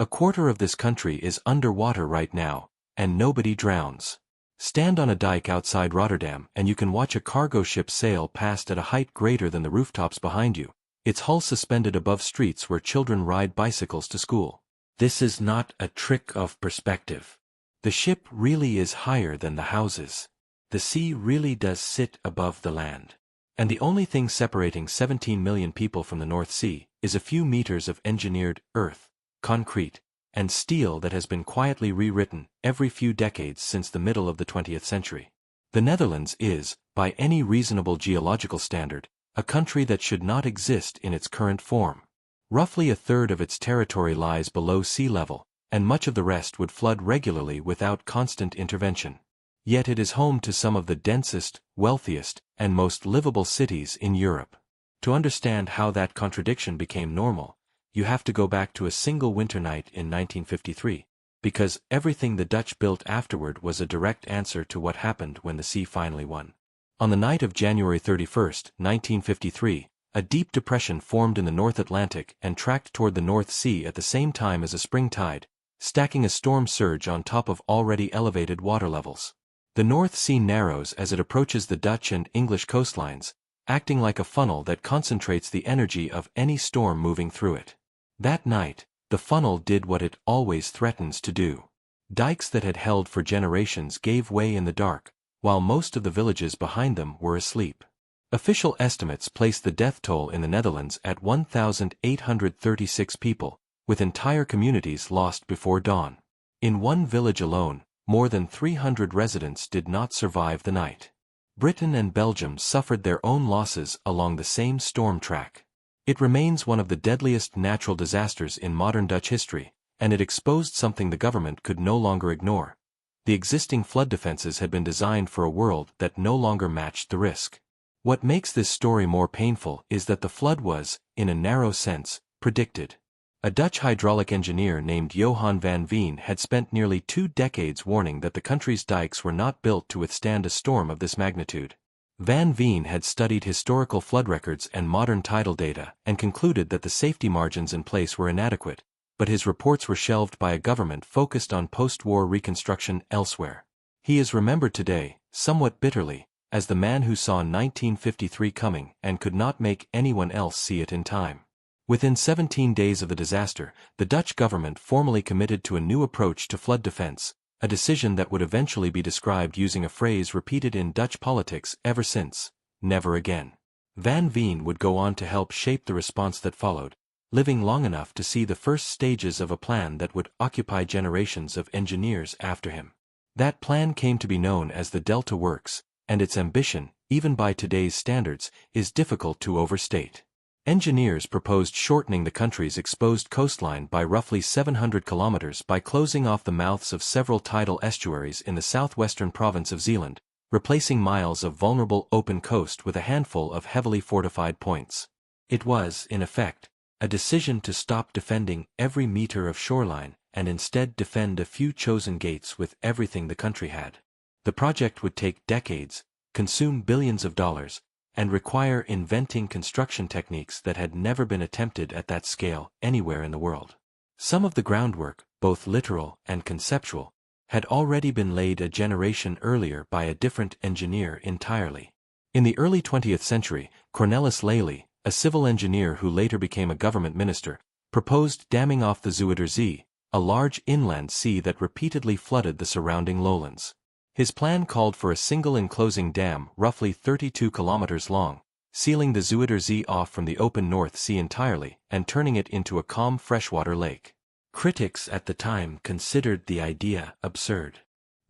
A quarter of this country is underwater right now, and nobody drowns. Stand on a dike outside Rotterdam and you can watch a cargo ship sail past at a height greater than the rooftops behind you, its hull suspended above streets where children ride bicycles to school. This is not a trick of perspective. The ship really is higher than the houses. The sea really does sit above the land. And the only thing separating 17 million people from the North Sea is a few meters of engineered earth, concrete, and steel that has been quietly rewritten every few decades since the middle of the 20th century. The Netherlands is, by any reasonable geological standard, a country that should not exist in its current form. Roughly a third of its territory lies below sea level, and much of the rest would flood regularly without constant intervention. Yet it is home to some of the densest, wealthiest, and most livable cities in Europe. To understand how that contradiction became normal, you have to go back to a single winter night in 1953, because everything the Dutch built afterward was a direct answer to what happened when the sea finally won. On the night of January 31, 1953, a deep depression formed in the North Atlantic and tracked toward the North Sea at the same time as a spring tide, stacking a storm surge on top of already elevated water levels. The North Sea narrows as it approaches the Dutch and English coastlines, acting like a funnel that concentrates the energy of any storm moving through it. That night, the funnel did what it always threatens to do. Dikes that had held for generations gave way in the dark, while most of the villages behind them were asleep. Official estimates place the death toll in the Netherlands at 1,836 people, with entire communities lost before dawn. In one village alone, more than 300 residents did not survive the night. Britain and Belgium suffered their own losses along the same storm track. It remains one of the deadliest natural disasters in modern Dutch history, and it exposed something the government could no longer ignore. The existing flood defenses had been designed for a world that no longer matched the risk. What makes this story more painful is that the flood was, in a narrow sense, predicted. A Dutch hydraulic engineer named Johan van Veen had spent nearly 2 decades warning that the country's dikes were not built to withstand a storm of this magnitude. Van Veen had studied historical flood records and modern tidal data and concluded that the safety margins in place were inadequate, but his reports were shelved by a government focused on post-war reconstruction elsewhere. He is remembered today, somewhat bitterly, as the man who saw 1953 coming and could not make anyone else see it in time. Within 17 days of the disaster, the Dutch government formally committed to a new approach to flood defense, a decision that would eventually be described using a phrase repeated in Dutch politics ever since: never again. Van Veen would go on to help shape the response that followed, living long enough to see the first stages of a plan that would occupy generations of engineers after him. That plan came to be known as the Delta Works, and its ambition, even by today's standards, is difficult to overstate. Engineers proposed shortening the country's exposed coastline by roughly 700 kilometers by closing off the mouths of several tidal estuaries in the southwestern province of Zeeland, replacing miles of vulnerable open coast with a handful of heavily fortified points. It was, in effect, a decision to stop defending every meter of shoreline and instead defend a few chosen gates with everything the country had. The project would take decades, consume billions of dollars, and require inventing construction techniques that had never been attempted at that scale anywhere in the world. Some of the groundwork, both literal and conceptual, had already been laid a generation earlier by a different engineer entirely. In the early 20th century, Cornelis Lely, a civil engineer who later became a government minister, proposed damming off the Zuiderzee, a large inland sea that repeatedly flooded the surrounding lowlands. His plan called for a single enclosing dam roughly 32 kilometers long, sealing the Zuiderzee off from the open North Sea entirely and turning it into a calm freshwater lake. Critics at the time considered the idea absurd.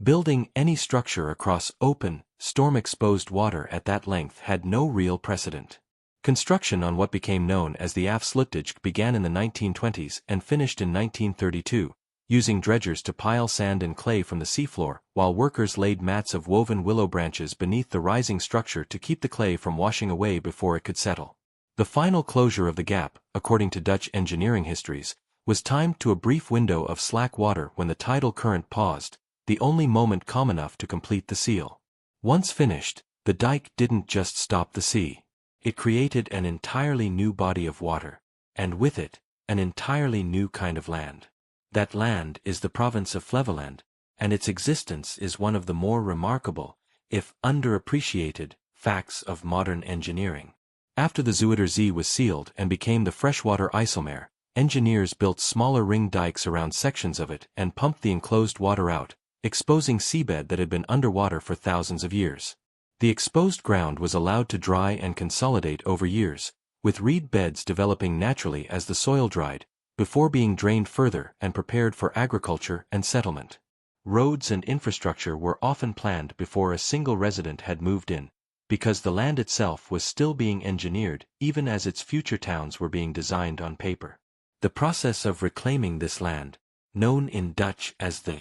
Building any structure across open, storm-exposed water at that length had no real precedent. Construction on what became known as the Afsluitdijk began in the 1920s and finished in 1932. Using dredgers to pile sand and clay from the seafloor, while workers laid mats of woven willow branches beneath the rising structure to keep the clay from washing away before it could settle. The final closure of the gap, according to Dutch engineering histories, was timed to a brief window of slack water when the tidal current paused, the only moment calm enough to complete the seal. Once finished, the dike didn't just stop the sea. It created an entirely new body of water, and with it, an entirely new kind of land. That land is the province of Flevoland, and its existence is one of the more remarkable, if underappreciated, facts of modern engineering. After the Zuiderzee was sealed and became the freshwater IJsselmeer, engineers built smaller ring dikes around sections of it and pumped the enclosed water out, exposing seabed that had been underwater for thousands of years. The exposed ground was allowed to dry and consolidate over years, with reed beds developing naturally as the soil dried, before being drained further and prepared for agriculture and settlement. Roads and infrastructure were often planned before a single resident had moved in, because the land itself was still being engineered even as its future towns were being designed on paper. The process of reclaiming this land, known in Dutch as the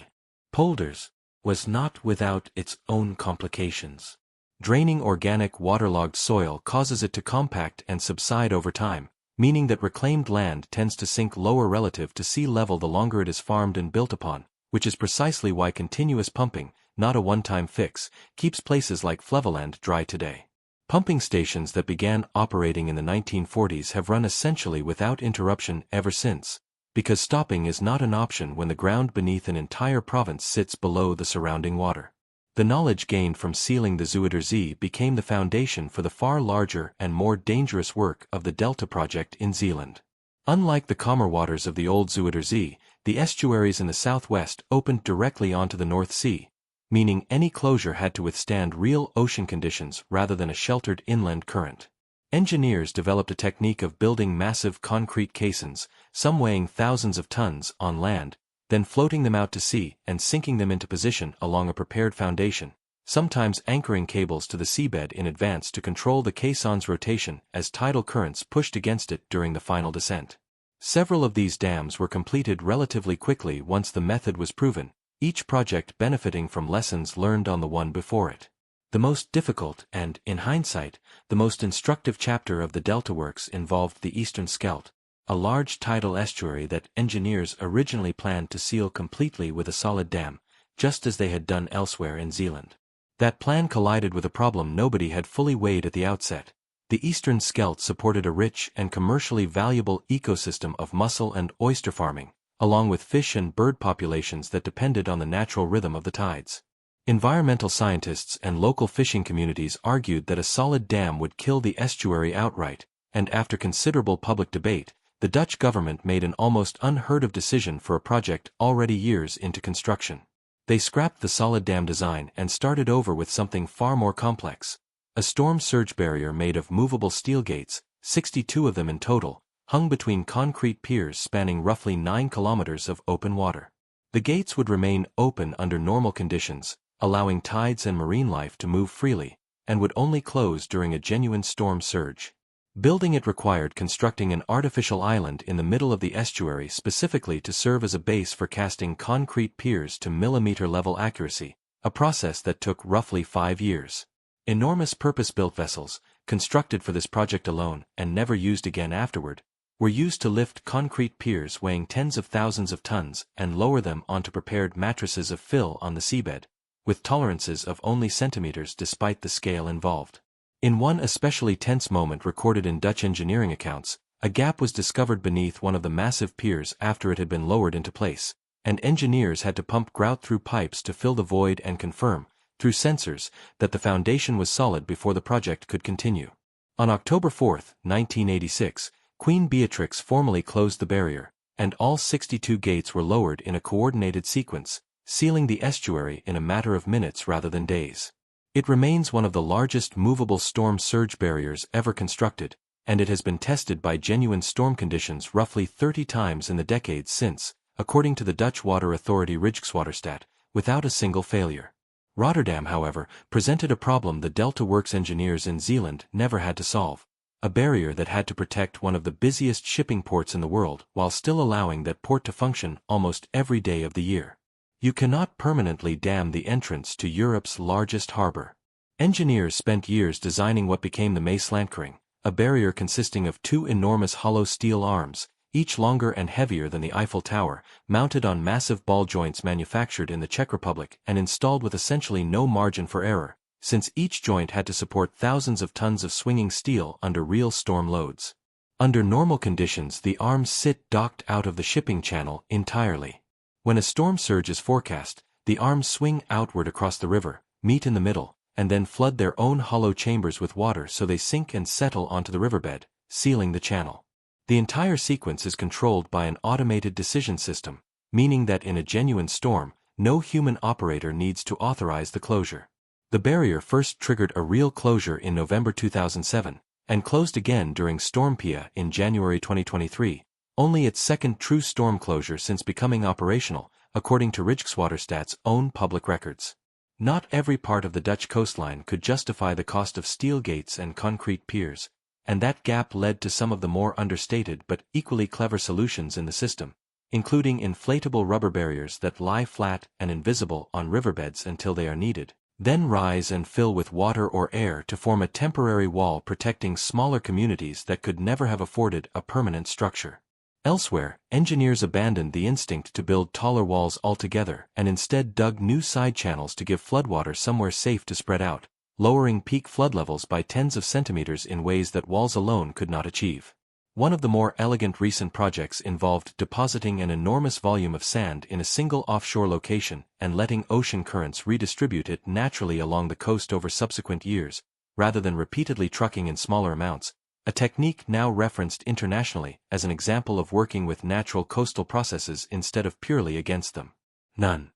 polders, was not without its own complications. Draining organic waterlogged soil causes it to compact and subside over time, meaning that reclaimed land tends to sink lower relative to sea level the longer it is farmed and built upon, which is precisely why continuous pumping, not a one-time fix, keeps places like Flevoland dry today. Pumping stations that began operating in the 1940s have run essentially without interruption ever since, because stopping is not an option when the ground beneath an entire province sits below the surrounding water. The knowledge gained from sealing the Zuiderzee became the foundation for the far larger and more dangerous work of the Delta project in Zeeland. Unlike the calmer waters of the old Zuiderzee, the estuaries in the southwest opened directly onto the North Sea, meaning any closure had to withstand real ocean conditions rather than a sheltered inland current. Engineers developed a technique of building massive concrete caissons, some weighing thousands of tons, on land, then floating them out to sea and sinking them into position along a prepared foundation, sometimes anchoring cables to the seabed in advance to control the caisson's rotation as tidal currents pushed against it during the final descent. Several of these dams were completed relatively quickly once the method was proven, each project benefiting from lessons learned on the one before it. The most difficult and, in hindsight, the most instructive chapter of the Delta works involved the Eastern Scheldt, a large tidal estuary that engineers originally planned to seal completely with a solid dam, just as they had done elsewhere in Zeeland. That plan collided with a problem nobody had fully weighed at the outset. The Eastern Scheldt supported a rich and commercially valuable ecosystem of mussel and oyster farming, along with fish and bird populations that depended on the natural rhythm of the tides. Environmental scientists and local fishing communities argued that a solid dam would kill the estuary outright, and after considerable public debate, the Dutch government made an almost unheard-of decision for a project already years into construction. They scrapped the solid dam design and started over with something far more complex. A storm surge barrier made of movable steel gates, 62 of them in total, hung between concrete piers spanning roughly 9 kilometers of open water. The gates would remain open under normal conditions, allowing tides and marine life to move freely, and would only close during a genuine storm surge. Building it required constructing an artificial island in the middle of the estuary specifically to serve as a base for casting concrete piers to millimeter-level accuracy, a process that took roughly 5 years. Enormous purpose-built vessels, constructed for this project alone and never used again afterward, were used to lift concrete piers weighing tens of thousands of tons and lower them onto prepared mattresses of fill on the seabed, with tolerances of only centimeters despite the scale involved. In one especially tense moment recorded in Dutch engineering accounts, a gap was discovered beneath one of the massive piers after it had been lowered into place, and engineers had to pump grout through pipes to fill the void and confirm, through sensors, that the foundation was solid before the project could continue. On October 4, 1986, Queen Beatrix formally closed the barrier, and all 62 gates were lowered in a coordinated sequence, sealing the estuary in a matter of minutes rather than days. It remains one of the largest movable storm surge barriers ever constructed, and it has been tested by genuine storm conditions roughly 30 times in the decades since, according to the Dutch water authority Rijkswaterstaat, without a single failure. Rotterdam, however, presented a problem the Delta Works engineers in Zeeland never had to solve, a barrier that had to protect one of the busiest shipping ports in the world while still allowing that port to function almost every day of the year. You cannot permanently dam the entrance to Europe's largest harbor. Engineers spent years designing what became the Maeslantkering, a barrier consisting of 2 enormous hollow steel arms, each longer and heavier than the Eiffel Tower, mounted on massive ball joints manufactured in the Czech Republic and installed with essentially no margin for error, since each joint had to support thousands of tons of swinging steel under real storm loads. Under normal conditions, the arms sit docked out of the shipping channel entirely. When a storm surge is forecast, the arms swing outward across the river, meet in the middle, and then flood their own hollow chambers with water so they sink and settle onto the riverbed, sealing the channel. The entire sequence is controlled by an automated decision system, meaning that in a genuine storm, no human operator needs to authorize the closure. The barrier first triggered a real closure in November 2007, and closed again during Storm Pia in January 2023, only its second true storm closure since becoming operational, according to Rijkswaterstaat's own public records. Not every part of the Dutch coastline could justify the cost of steel gates and concrete piers, and that gap led to some of the more understated but equally clever solutions in the system, including inflatable rubber barriers that lie flat and invisible on riverbeds until they are needed, then rise and fill with water or air to form a temporary wall protecting smaller communities that could never have afforded a permanent structure. Elsewhere, engineers abandoned the instinct to build taller walls altogether and instead dug new side channels to give floodwater somewhere safe to spread out, lowering peak flood levels by tens of centimeters in ways that walls alone could not achieve. One of the more elegant recent projects involved depositing an enormous volume of sand in a single offshore location and letting ocean currents redistribute it naturally along the coast over subsequent years, rather than repeatedly trucking in smaller amounts, a technique now referenced internationally as an example of working with natural coastal processes instead of purely against them. None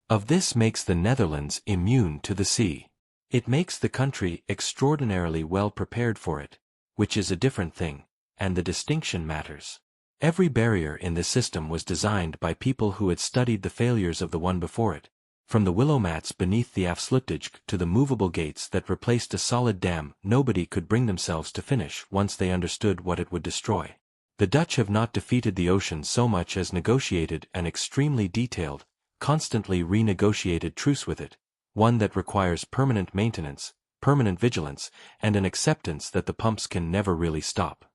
of this makes the Netherlands immune to the sea. It makes the country extraordinarily well prepared for it, which is a different thing, and the distinction matters. Every barrier in this system was designed by people who had studied the failures of the one before it, from the willow mats beneath the Afsluitdijk to the movable gates that replaced a solid dam. Nobody could bring themselves to finish once they understood what it would destroy. The Dutch have not defeated the ocean so much as negotiated an extremely detailed, constantly renegotiated truce with it, one that requires permanent maintenance, permanent vigilance, and an acceptance that the pumps can never really stop.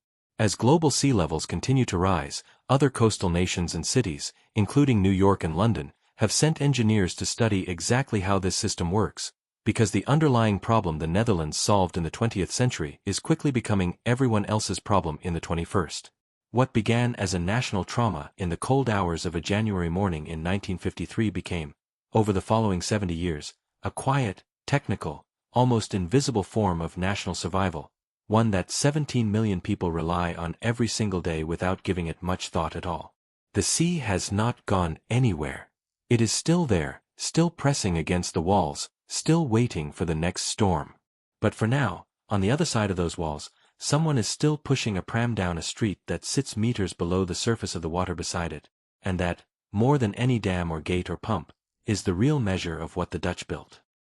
As global sea levels continue to rise, other coastal nations and cities, including New York and London, have sent engineers to study exactly how this system works, because the underlying problem the Netherlands solved in the 20th century is quickly becoming everyone else's problem in the 21st. What began as a national trauma in the cold hours of a January morning in 1953 became, over the following 70 years, a quiet, technical, almost invisible form of national survival, one that 17 million people rely on every single day without giving it much thought at all. The sea has not gone anywhere. It is still there, still pressing against the walls, still waiting for the next storm. But for now, on the other side of those walls, someone is still pushing a pram down a street that sits meters below the surface of the water beside it, and that, more than any dam or gate or pump, is the real measure of what the Dutch built.